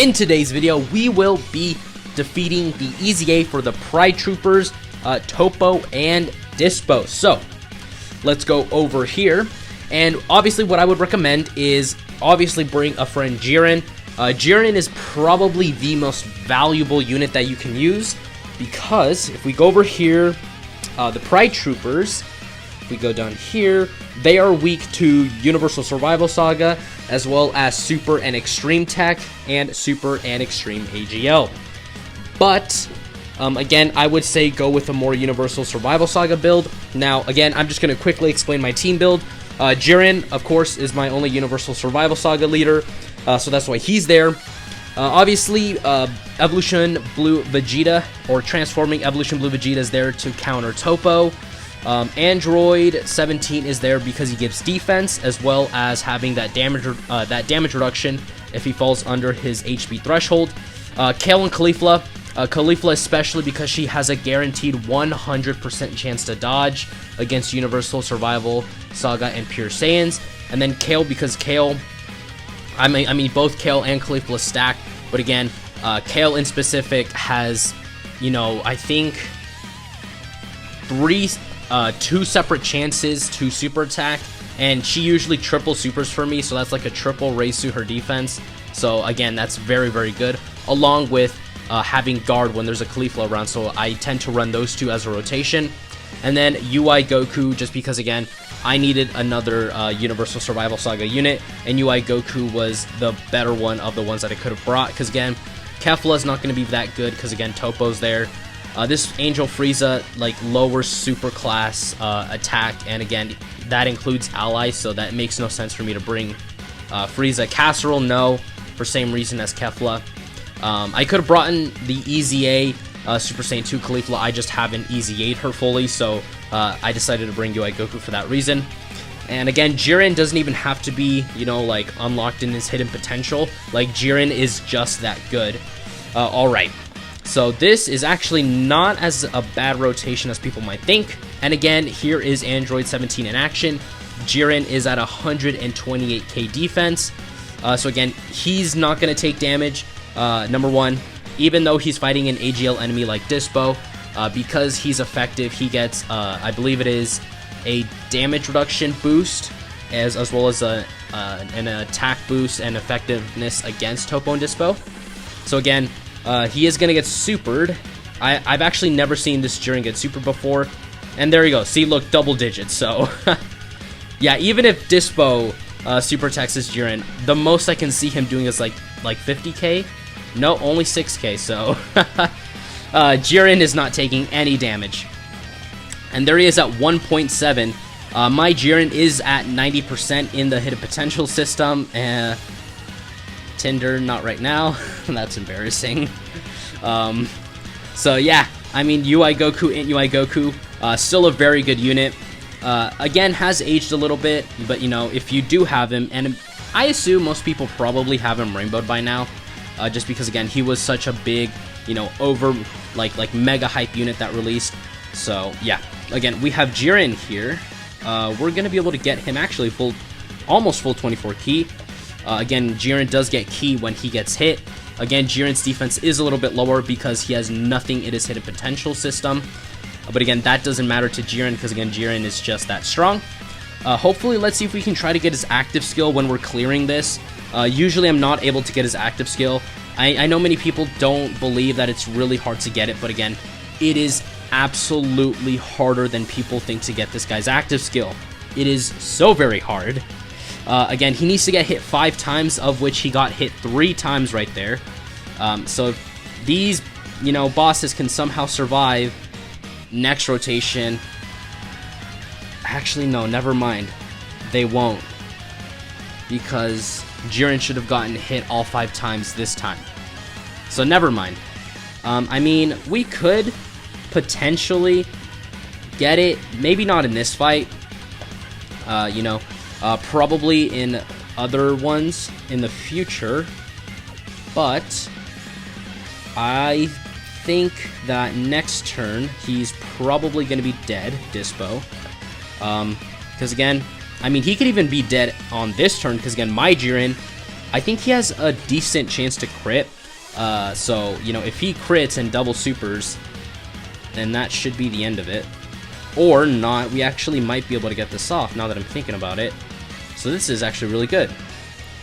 In today's video, we will be defeating the EZA for the Pride Troopers, Toppo and Dyspo. So, let's go over here. And obviously what I would recommend is obviously bring a friend Jiren. Jiren is probably the most valuable unit that you can use, because if we go over here, the Pride Troopers, if we go down here, they are weak to Universal Survival Saga, as well as Super and Extreme Tech, and Super and Extreme AGL. But, again, I would say go with a more Universal Survival Saga build. Now, again, I'm just going to quickly explain my team build. Jiren, of course, is my only Universal Survival Saga leader, so that's why he's there. Obviously, Evolution Blue Vegeta, or Transforming Evolution Blue Vegeta, is there to counter Toppo. Android 17 is there because he gives defense, as well as having that damage reduction if he falls under his HP threshold. Kale and Caulifla. Caulifla especially because she has a guaranteed 100% chance to dodge against Universal Survival Saga and Pure Saiyans. And then Kale because Kale, I mean both Kale and Caulifla stack, but again, Kale in specific has, you know, I think two separate chances to super attack, and she usually triple supers for me, so that's like a triple raise to her defense. So again, that's very, very good, along with having guard when there's a Caulifla around, so I tend to run those two as a rotation. And then UI Goku, just because again, I needed another Universal Survival Saga unit, and UI Goku was the better one of the ones that I could have brought, because again, Kefla's not going to be that good, because again, Toppo's there. This Angel Frieza, like, lowers super class attack, and again, that includes allies, so that makes no sense for me to bring Frieza. Casserole, no, for same reason as Kefla. I could have brought in the EZA Super Saiyan 2 Caulifla, I just haven't EZA'd her fully, so I decided to bring UI Goku for that reason. And again, Jiren doesn't even have to be, you know, like, unlocked in his hidden potential. Like, Jiren is just that good. Alright. So this is actually not as a bad rotation as people might think. And again, here is Android 17 in action. Jiren is at 128k defense. So again, he's not going to take damage. Number one, even though he's fighting an AGL enemy like Dyspo, because he's effective, he gets, I believe it is, a damage reduction boost, as well as an attack boost and effectiveness against Toppo and Dyspo. So again, he is going to get supered. I've actually never seen this Jiren get supered before. And there you go. See, look, double digits. So, yeah, even if Dyspo super attacks this Jiren, the most I can see him doing is like 50k. No, only 6k. So, Jiren is not taking any damage. And there he is at 1.7. My Jiren is at 90% in the hidden potential system. Tinder, not right now. That's embarrassing. So yeah, I mean, UI Goku and UI Goku, still a very good unit. Again, has aged a little bit, but you know, if you do have him, and I assume most people probably have him rainbowed by now, just because again, he was such a big, you know, like mega hype unit that released. So yeah, again, we have Jiren here. We're gonna be able to get him actually almost full 24 key. Again, Jiren does get key when he gets hit. Again, Jiren's defense is a little bit lower because he has nothing in his hidden potential system. But again, that doesn't matter to Jiren because again, Jiren is just that strong. Hopefully, let's see if we can try to get his active skill when we're clearing this. Usually, I'm not able to get his active skill. I know many people don't believe that it's really hard to get it, but again, it is absolutely harder than people think to get this guy's active skill. It is so very hard. Again, he needs to get hit 5 times, of which he got hit 3 times right there. So if these, you know, bosses can somehow survive next rotation. Actually, no, never mind. They won't. Because Jiren should have gotten hit all 5 times this time. So never mind. I mean, we could potentially get it. Maybe not in this fight. You know. Probably in other ones in the future, but I think that next turn he's probably going to be dead, Dyspo, because again, I mean, he could even be dead on this turn, because again, my Jiren I think he has a decent chance to crit. So, you know, if he crits and double supers, then that should be the end of it. Or not, we actually might be able to get this off now that I'm thinking about it. So this is actually really good.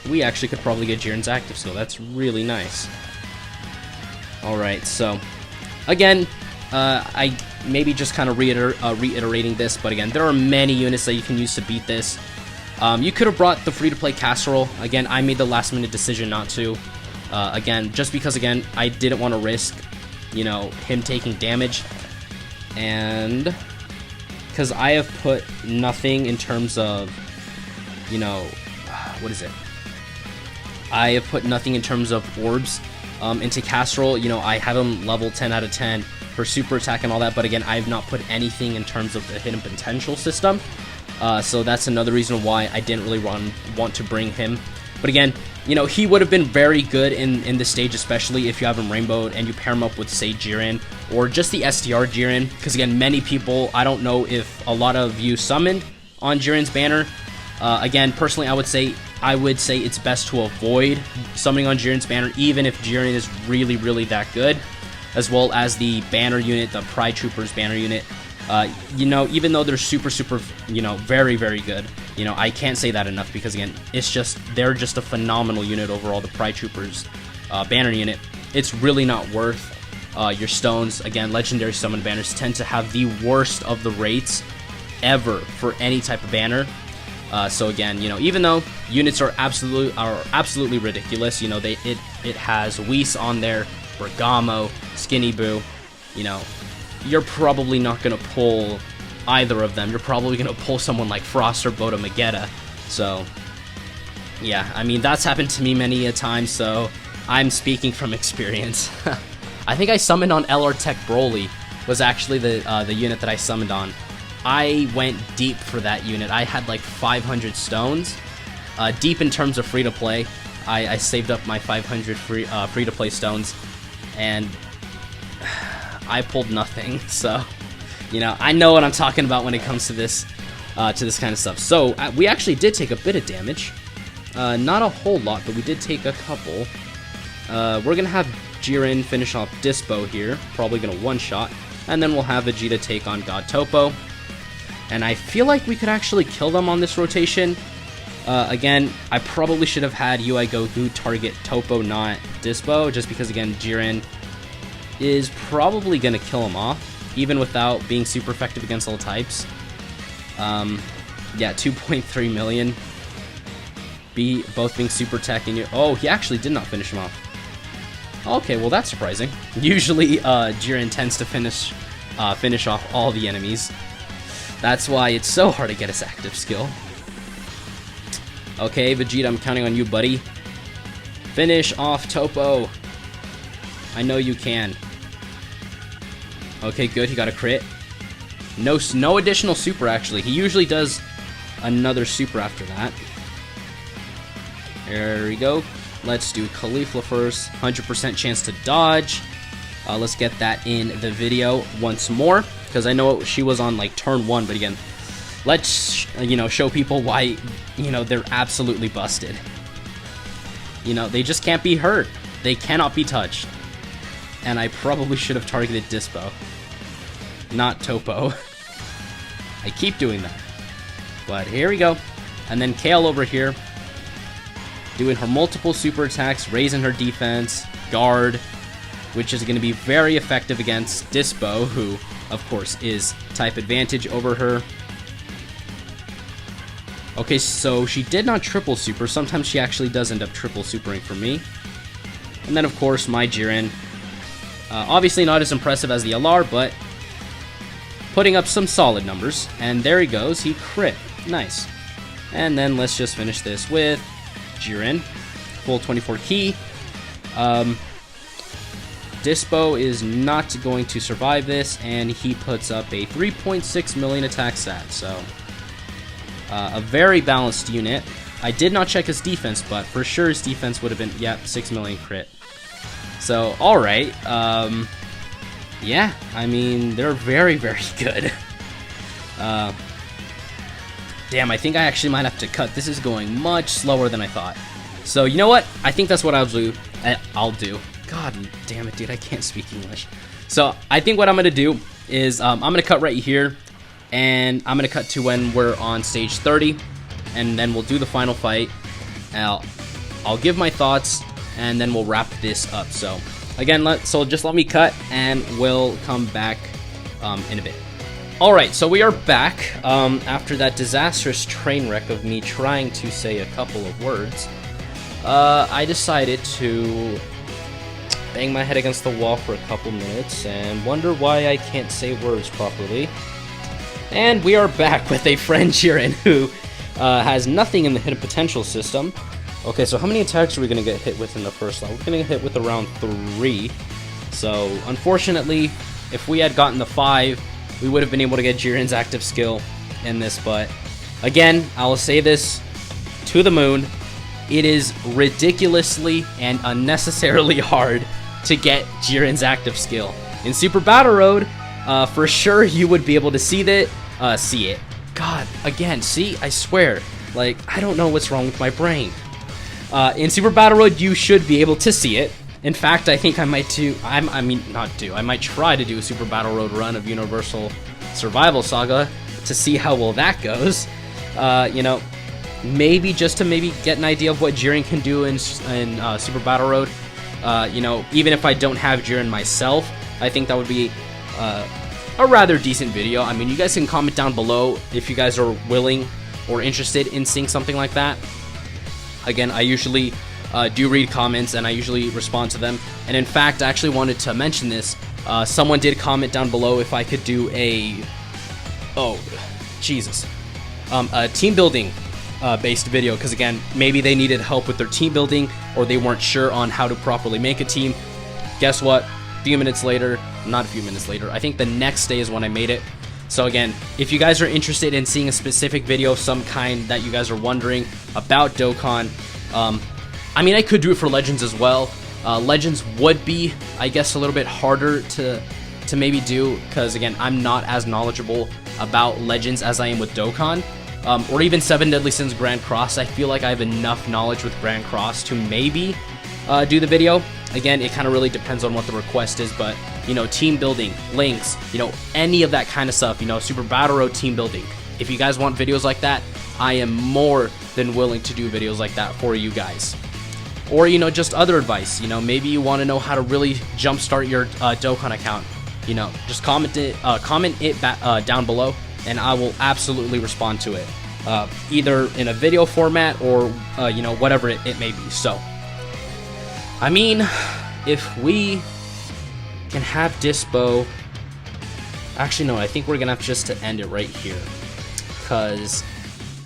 We actually could probably get Jiren's active skill. That's really nice. Alright, so again, I maybe just kind of reiterating this, but again, there are many units that you can use to beat this. You could have brought the free-to-play casserole. Again, I made the last-minute decision not to. Again, just because, again, I didn't want to risk, you know, him taking damage. And because I have put nothing in terms of, you know, what is it? I have put nothing in terms of orbs into casserole. You know, I have him level 10 out of 10 for super attack and all that, but again, I have not put anything in terms of the hidden potential system. So that's another reason why I didn't really want to bring him. But again, you know, he would have been very good in this stage, especially if you have him rainbowed and you pair him up with, say, Jiren, or just the STR Jiren, because again, many people, I don't know if a lot of you summoned on Jiren's banner. Again, personally, I would say it's best to avoid summoning on Jiren's banner, even if Jiren is really, really that good, as well as the banner unit, the Pride Troopers banner unit. You know, even though they're super, you know, very, very good, you know, I can't say that enough because, again, it's just, they're just a phenomenal unit overall, the Pride Troopers banner unit. It's really not worth your stones. Again, legendary summon banners tend to have the worst of the rates ever for any type of banner. So again, you know, even though units are absolutely ridiculous, you know, it has Whis on there, Bergamo, Skinny Boo, you know, you're probably not going to pull either of them. You're probably going to pull someone like Frost or Boda Magetta. So, yeah, I mean, that's happened to me many a time, so I'm speaking from experience. I think I summoned on LR Tech Broly, was actually the unit that I summoned on. I went deep for that unit. I had like 500 stones. Deep in terms of free-to-play. I saved up my 500 free-to-play stones, and I pulled nothing, so, you know, I know what I'm talking about when it comes to this kind of stuff. So, we actually did take a bit of damage. Not a whole lot, but we did take a couple. We're going to have Jiren finish off Dyspo here, probably going to one-shot, and then we'll have Vegeta take on God Toppo. And I feel like we could actually kill them on this rotation. Again, I probably should have had UI Goku target Toppo, not Dyspo, just because, again, Jiren is probably going to kill him off, even without being super effective against all types. Yeah, 2.3 million. Both being super tech, and oh, he actually did not finish him off. Okay, well, that's surprising. Usually, Jiren tends to finish off all the enemies. That's why it's so hard to get his active skill. Okay, Vegeta, I'm counting on you, buddy. Finish off Toppo. I know you can. Okay, good. He got a crit. No additional super, actually. He usually does another super after that. There we go. Let's do Caulifla first. 100% chance to dodge. Let's get that in the video once more, because I know she was on like turn 1, but again, let's, you know, show people why, you know, they're absolutely busted. You know, they just can't be hurt. They cannot be touched. And I probably should have targeted Dyspo, not Toppo. I keep doing that. But here we go. And then Kale over here, doing her multiple super attacks, raising her defense, guard, which is going to be very effective against Dyspo, who, of course, is type advantage over her. Okay, so she did not triple super. Sometimes she actually does end up triple supering for me. And then, of course, my Jiren. Obviously not as impressive as the LR, but putting up some solid numbers. And there he goes. He crit. Nice. And then let's just finish this with Jiren. Full 24 key. Dyspo is not going to survive this, and he puts up a 3.6 million attack stat. So, a very balanced unit. I did not check his defense, but for sure his defense would have been, yep, 6 million crit. So, alright. Yeah, I mean, they're very, very good. Damn, I think I actually might have to cut. This is going much slower than I thought. So you know what? I think that's what I'll do. God damn it, dude, I can't speak English. So I think what I'm gonna do is I'm gonna cut right here, and I'm gonna cut to when we're on stage 30, and then we'll do the final fight. I'll give my thoughts, and then we'll wrap this up. So again, just let me cut, and we'll come back in a bit. Alright, so we are back after that disastrous train wreck of me trying to say a couple of words. I decided to bang my head against the wall for a couple minutes and wonder why I can't say words properly. And we are back with a friend Jiren who has nothing in the hidden potential system. Okay, so how many attacks are we going to get hit with in the first level? We're going to get hit with around 3. So, unfortunately, if we had gotten the 5, we would have been able to get Jiren's active skill in this. But, again, I will say this to the moon. It is ridiculously and unnecessarily hard to get Jiren's active skill. In Super Battle Road, for sure you would be able to see it. God, again, see, I swear, like, I don't know what's wrong with my brain. In Super Battle Road, you should be able to see it. In fact, I think I might I might try to do a Super Battle Road run of Universal Survival Saga to see how well that goes. You know, maybe just to get an idea of what Jiren can do in Super Battle Road. You know, even if I don't have Jiren myself, I think that would be a rather decent video. I mean, you guys can comment down below if you guys are willing or interested in seeing something like that. Again, I usually do read comments, and I usually respond to them. And in fact, I actually wanted to mention this. Someone did comment down below if I could do a team building based video, because again, maybe they needed help with their team building, or they weren't sure on how to properly make a team. Guess what? A few minutes later, not a few minutes later, I think the next day is when I made it. So again, if you guys are interested in seeing a specific video of some kind that you guys are wondering about Dokkan, I mean, I could do it for Legends as well. Legends would be, I guess, a little bit harder to maybe do, because again, I'm not as knowledgeable about Legends as I am with Dokkan. Or even 7 Deadly Sins Grand Cross. I feel like I have enough knowledge with Grand Cross to maybe do the video. Again, it kind of really depends on what the request is, but, you know, team building, links, you know, any of that kind of stuff, you know, Super Battle Road team building. If you guys want videos like that, I am more than willing to do videos like that for you guys. Or, you know, just other advice. You know, maybe you want to know how to really jumpstart your Dokkan account. You know, just comment it down below, and I will absolutely respond to it, either in a video format or, you know, whatever it may be. So, I mean, if we can have Dyspo... Actually, no, I think we're going to have just to end it right here, because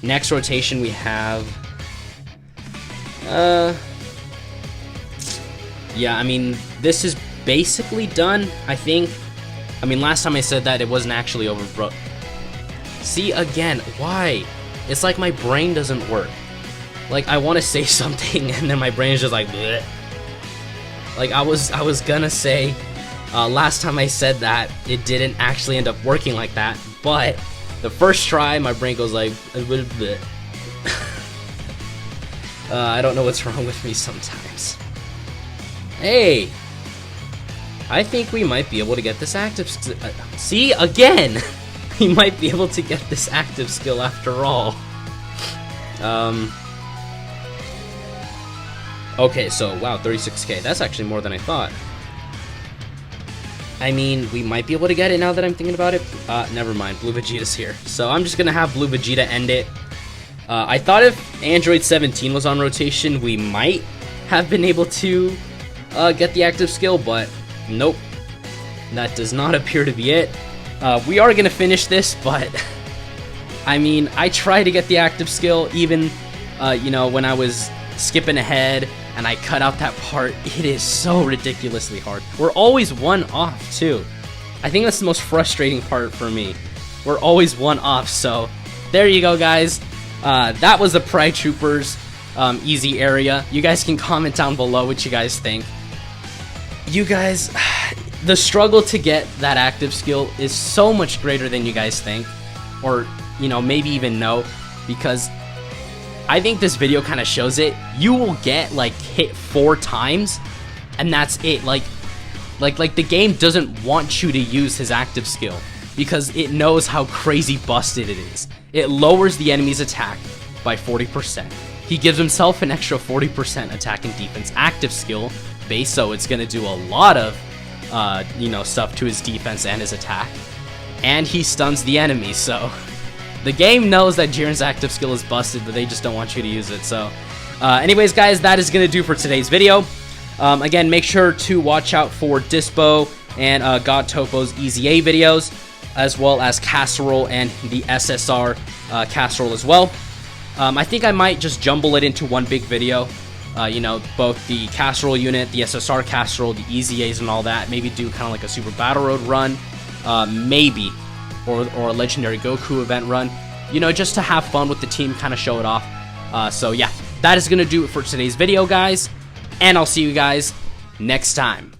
next rotation we have... yeah, I mean, this is basically done, I think. I mean, last time I said that, it wasn't actually over, bro. See, again, why? It's like my brain doesn't work. Like, I want to say something, and then my brain is just like, bleh. Like, I was gonna say, last time I said that, it didn't actually end up working like that, but the first try, my brain goes like, bleh. I don't know what's wrong with me sometimes. Hey! I think we might be able to get this active see, again! We might be able to get this active skill after all. Okay, so, wow, 36k. That's actually more than I thought. I mean, we might be able to get it now that I'm thinking about it. Never mind, Blue Vegeta's here. So I'm just gonna have Blue Vegeta end it. I thought if Android 17 was on rotation, we might have been able to get the active skill, but nope. That does not appear to be it. We are gonna finish this, but I mean, I tried to get the active skill even, you know, when I was skipping ahead and I cut out that part. It is so ridiculously hard. We're always one off too. I think that's the most frustrating part for me. We're always one off, so there you go, guys. That was the Pride Troopers easy area. You guys can comment down below what you guys think. You guys, the struggle to get that active skill is so much greater than you guys think, or, you know, maybe even know, because I think this video kind of shows it. You will get like hit 4 times, and that's it. Like the game doesn't want you to use his active skill because it knows how crazy busted it is. It lowers the enemy's attack by 40%. He gives himself an extra 40% attack and defense active skill base, so it's gonna do a lot of stuff to his defense and his attack. And he stuns the enemy, so the game knows that Jiren's active skill is busted, but they just don't want you to use it. So anyways, guys, that is gonna do for today's video. Again, make sure to watch out for Dyspo and God Toppo's EZA videos, as well as Casserole and the SSR Casserole as well. I think I might just jumble it into one big video. Both the Casserole unit, the SSR Casserole, the EZAs and all that. Maybe do kind of like a Super Battle Road run, maybe, or a Legendary Goku event run. Just to have fun with the team, kind of show it off. So yeah, that is going to do it for today's video, guys. And I'll see you guys next time.